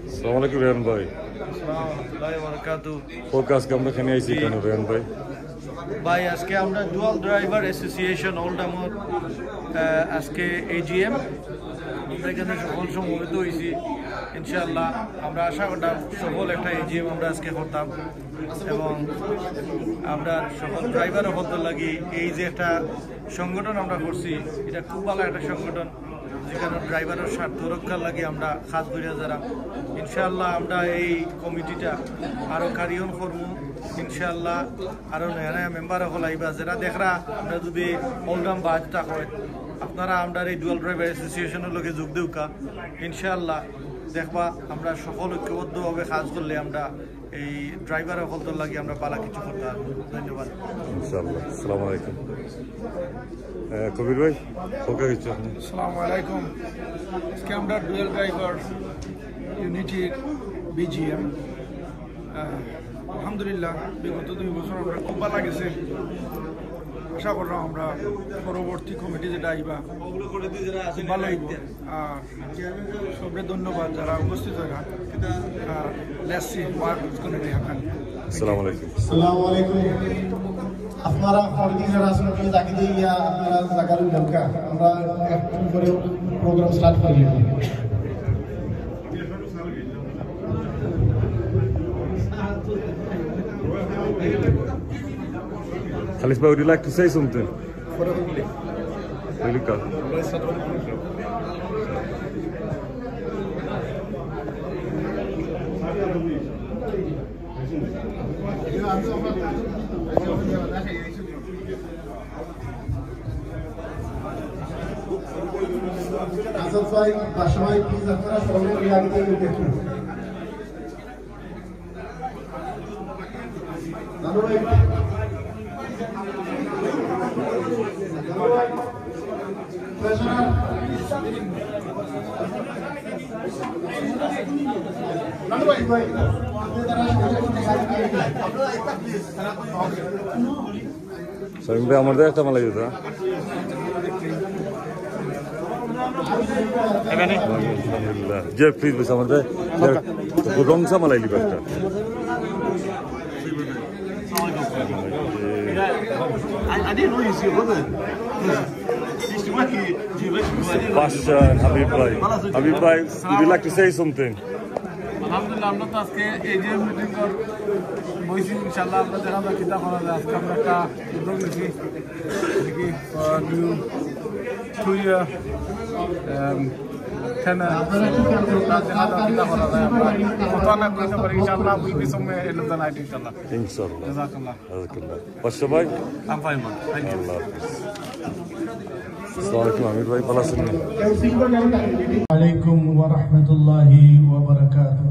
Assalamualaikum Rehan bhai. Fokus আমরা এখানে আইছি কেন রেহান ভাই? ভাই আজকে আমরা ডুয়াল ড্রাইভার অ্যাসোসিয়েশন ওল্ড আমর আজকে এজিএম আমরা এখানে সকল সমবেত হয়েছি। ইনশাআল্লাহ আমরা আশা করতাম সফল একটা এজিএম আমরা আজকে করতাম এবং আমরা সকল ড্রাইভারও বলতে লাগি এই যে একটা সংগঠন আমরা করছি এটা খুব ভালো একটা সংগঠন যেখানে ড্রাইভারের স্বার্থ রক্ষার লাগে আমরা কাজ করিয়া যারা ইনশাআল্লাহ আমরা এই কমিটিটা আরও কারিয়ন করবো ইনশাআল্লাহ আরও নয়া নয়া মেম্বার হল আইবা যারা দেখরা আমরা যদি অলরাম বাজটা হয় আপনারা আমরা এই ডুয়াল ড্রাইভার অ্যাসোসিয়েশনের লোকে যোগ দেউকা ইনশাআল্লাহ দেখবা আমরা সকল ঐক্যবদ্ধভাবে কাজ করলে আমরা এই ড্রাইভার হলতর লাগে আমরা পালা কিছু করতে পারবো। ধন্যবাদ। ইনশাআল্লাহ। আসসালামু আলাইকুম কবির ভাই ফোকা কিছু আপনি। আসসালামু আলাইকুম। আজকে আমরা ডুয়াল ড্রাইভার ইউনিটির বিজিএম আলহামদুলিল্লাহ বিগত 2 বছর আমরা খুব ভালো লাগেছে। আশা করলাম আমরা পরবর্তী কমিটি যেটা আইবা ভালো হইব। আর সবরে ধন্যবাদ যারা উপস্থিত হয় লেসি ওয়ার্ক কমিটি হাকান। আসসালামু আলাইকুম। আসসালামু আলাইকুম। আপনারা ফরদি যারা আছেন আপনারা জাকি দিয়া আপনারা জায়গার দরকার আমরা একটু করে প্রোগ্রাম স্টার্ট করি। Khalif bhai, would you like to say something? Really good. Asad ভাই বাসা ভাই প্লিজ আপনারা সবাই মিলে আগে থেকে দেখুন। নানু ভাই নানু ভাই ভাই আপনারা সাইম ভাই আমাদের একটা মালাই দিতা alhamdulillah je please bas আমাদের প্রোগ্রাম সা মালাই লিবা একটা I didn't know you see your brother. Pashan, Habib bhai. Habib bhai, would you like to say something? আলহামদুলিল্লাহ আমরা তো আজকে এজিএম মিটিং কর বইছি ইনশাআল্লাহ আমরা দেখা যাক কিতা করা যায়। আজকে আমরা একটা উদ্যোগ নিয়েছি দেখি নিউ 2 ইয়ার ইনশাআল্লাহ will be somewhere in the night ইনশাআল্লাহ। Inshallah. জাযাকাল্লাহ। Jazakallah. Pasha bhai. I'm fine man. Thank you. Allah Hafiz. Assalamu alaikum Amir bhai, bhala sunni. Alaikum wa rahmatullahi wa barakatuh.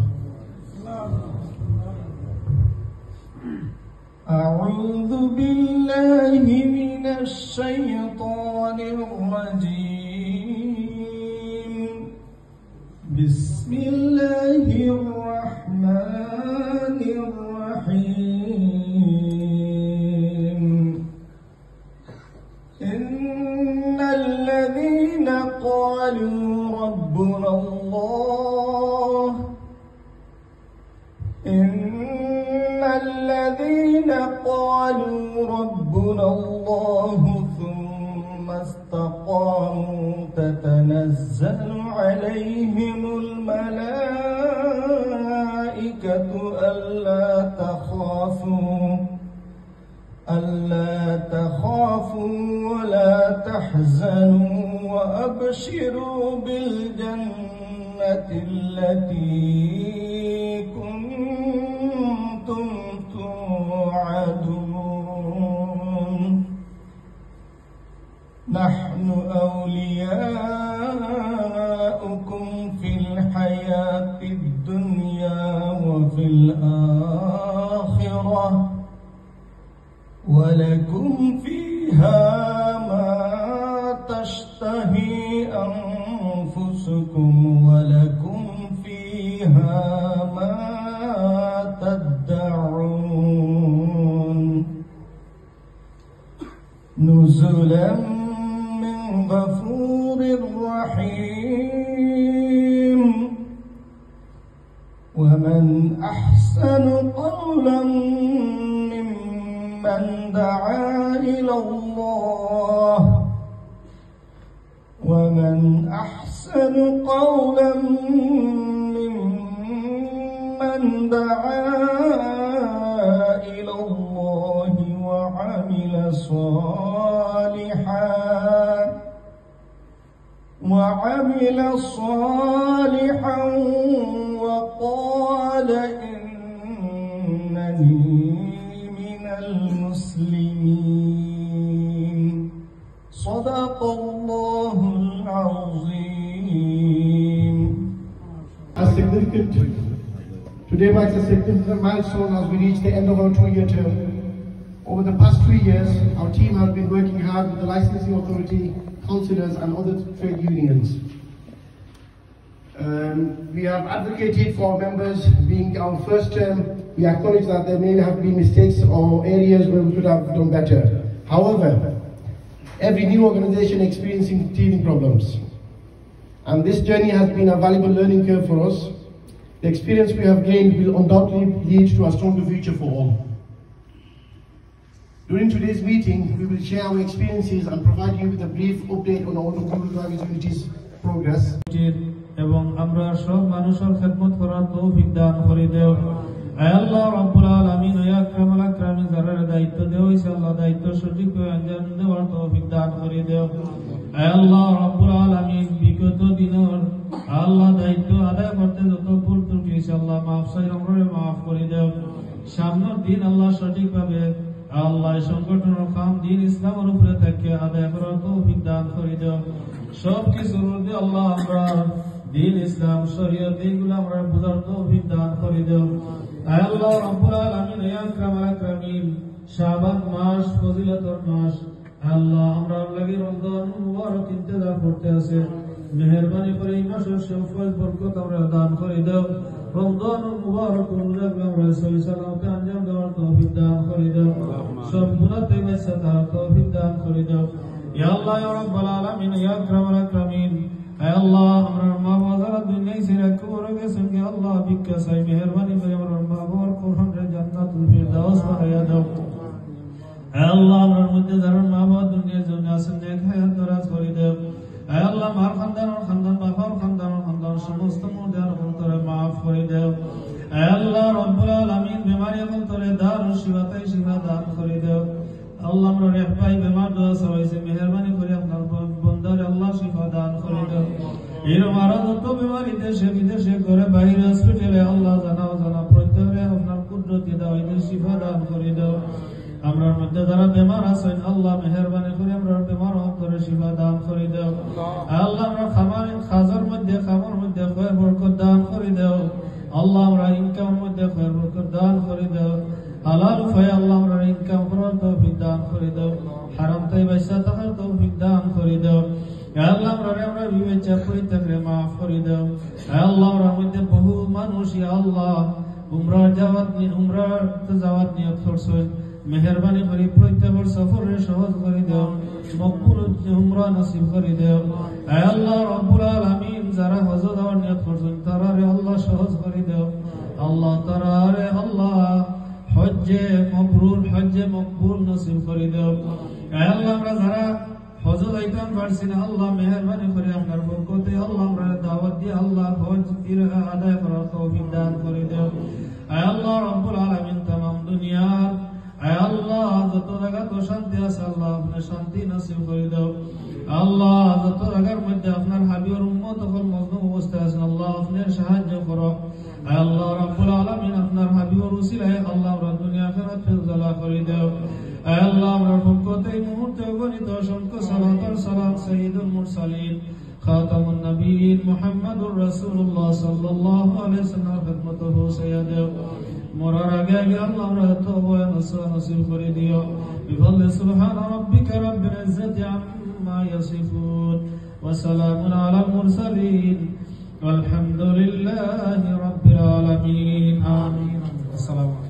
أعوذ بالله من الشيطان الرجيم بسم الله الرحمن الرحيم إن الذين قالوا ربنا الله إن الذين قالوا ربنا الله ثم استقاموا تتنزل عليهم الملائكة ألا تخافوا ولا تحزنوا وأبشروا بالجنة التي كنتم توعدون نحن أولياؤكم في الحياة الدنيا وفي الآخرة ولكم فيها ما تشتهي أنفسكم ولكم فيها ما تدعون نزلا من غفور رحيم ومن أحسن قولا ممن دعا إلى الله ومن أحسن قولا ممن دعا إلى الله وعمل صالحا وقال إنني من المسلمين صدق الله العظيم. Today marks a significant milestone as we reach the end of our 2-year term. Over the past 3 years, our team has been working hard with the licensing authority, councillors and other trade unions. We have advocated for our members being our first term. We acknowledge that there may have been mistakes or areas where we could have done better. However, every new organization experiencing teething problems. And this journey has been a valuable learning curve for us. The experience we have gained will undoubtedly lead to a stronger future for all. During today's meeting, we will share our experiences and provide you with a brief update on all the Global Drivers Unity's progress. এবং আমরা সব মানুষের খেদমত করার তৌফিক দান করে দেও। আয় আল্লাহ রাব্বুল আলামিন ওয়া আকরামুল আকরামিন যারা দায়িত্ব দেও ইনশাআল্লাহ দায়িত্ব সঠিকভাবে আঞ্জাম দেওয়ার তৌফিক দান করে দেও। আয় আল্লাহ রাব্বুল আলামিন বিগত দিনের আল্লাহ দায়িত্ব আদায় করতে যত ভুল ত্রুটি ইনশাআল্লাহ মাফ চাই আমরা মাফ করে দেও। সামনের দিন আল্লাহ সঠিকভাবে আল্লাহ সংগঠনের কাম দিন ইসলামের উপরে থেকে আদায় করার তৌফিক দান করে দেও। সব কিছুর মধ্যে আল্লাহ আমরা দিন ইসলাম শরীয়ত এইগুলো আমরা বুঝার তৌফিক দান করে দেও। আয় আল্লাহ রাব্বুল আলামিন ইয়া আকরামুল আকরামিন শাবান মাস ফজিলতের মাস আল্লাহ আমরা লাগি রমজান মুবারক ইন্তজার করতে আছে মেহেরবানি করে এই মাসের সব ফয়েজ বরকত আমরা দান করে দাও। রমজান মুবারক রোজাগুলো আমরা সহি সালামতে আঞ্জাম দেওয়ার তৌফিক দান করে দাও। সব গুনাহ থেকে বাঁচা থাকার তৌফিক দান করে দাও। ইয়া আল্লাহ ইয়া রাব্বুল আলামিন ইয়া আকরামুল আকরামিন আয় আল্লাহ আমরা মা বাবার দুনিয়ায় ছেড়ে কবর গেছেন কে আল্লাহ ভিক্ষা চাই মেহেরবানি করে আমার মা বাবার কবরে জান্নাতুল ফিরদাউস বানায়া দাও। আয় আল্লাহ আমার মধ্যে যারা মা বাবা দুনিয়ার জন্য আছেন নেক হায়াত দরাজ করে দাও। আয় আল্লাহ মার খানদান বাবার খানদান সমস্ত মুর্দার অন্তরে মাফ করে দাও। আয় আল্লাহ রব্বুল আলামিন বিমারি অন্তরে দারুন শিফাতাই শিফা দান করে দাও। আল্লাহ আমরা রেহপাই বিমার দোয়া সবাইছে মেহেরবানি করে আপনার বন্দারে আল্লাহ শিফা দান করে দাও। এর মারা যত বিমারি দেশে বিদেশে ঘরে বাইরে হসপিটালে আল্লাহ জানা প্রত্যেকে আপনার কুদরতি দাও এদের শিফা দান করে দাও। আমরার মধ্যে যারা বেমার আছেন আল্লাহ মেহেরবানি করে আমরা বেমার অন্তরে শিফা দান করে দাও। আল্লাহ আমরা খাজার মধ্যে খামার মধ্যে খয়ের বরকত দান করে দাও। আল্লাহ আমরা ইনকামের মধ্যে খয়ের বরকত দান করে দাও। হালাল উপায়ে আল্লাহ আমরা ইনকাম করার তৌফিক দান করে দাও। হারাম থেকে বাঁচা থাকার তৌফিক দান করে দাও। আল্লাহ আমরা বিবেচনা করে থাকলে মাফ করে দাও। আল্লাহ আমরা মধ্যে বহু মানুষ আল্লাহ উমরার যাওয়াত নিয়ত করছেন মেহেরবানি করে প্রত্যেকের সফরে সহজ করে দাও। মকবুল উমরা নসিব করে দাও। আয় আল্লাহ রাব্বুল আলামিন যারা হজ যাওয়ার নিয়ত করছেন তারারে আল্লাহ সহজ করে দাও। আল্লাহ তারারে আল্লাহ হজ্জে মবরুর হজ্জে মকবুল নসিব করে দাও। আয় আল্লাহ আমরা যারা হজ যাইতাম পারছি না আল্লাহ মেহেরবানি করে আপনার বরকতে আল্লাহ আমরা দাওয়াত দিয়ে আল্লাহ হজ আদায় করার তৌফিক দান করে দাও। আয় আল্লাহ রাব্বুল আলামিন तमाम দুনিয়া আয় আল্লাহ যত জায়গা তো শান্তি আছে আল্লাহ আপনি শান্তি নসিব করে দাও। আল্লাহ যত জায়গার মধ্যে আপনার হাবিবের উম্মত তখন মজলুম অবস্থায় আছেন আল্লাহ আপনি সাহায্য করো। আয় আল্লাহ রাব্বুল আলামিন আপনার হাবিবের উসিলায় আল্লাহ আমরা দুনিয়া আখিরাত ফেরদৌলা করে দাও। আয় আল্লাহ আমরা পক্ষতে এই মুহূর্তে গণিত অসংখ্য সালাত আর সালাম সাইয়্যিদুল মুরসালিন খাতামুন নবিয়্যিন মুহাম্মাদুর রাসূলুল্লাহ সাল্লাল্লাহু আলাইহি ওয়াসাল্লাম খিদমতে পৌঁছায়া দাও। মরার আগে আল্লাহ আমরা তওবা নসিব করে দিও। বিফadli সুবহান রাব্বিকা রাব্বিল ইজ্জাতি আম্মা ইয়াসিফুন ওয়া সালামুন আলাল মুরসালিন ওয়ালহামদুলিল্লাহি রাব্বিল আলামিন। আমিন। আসসালামু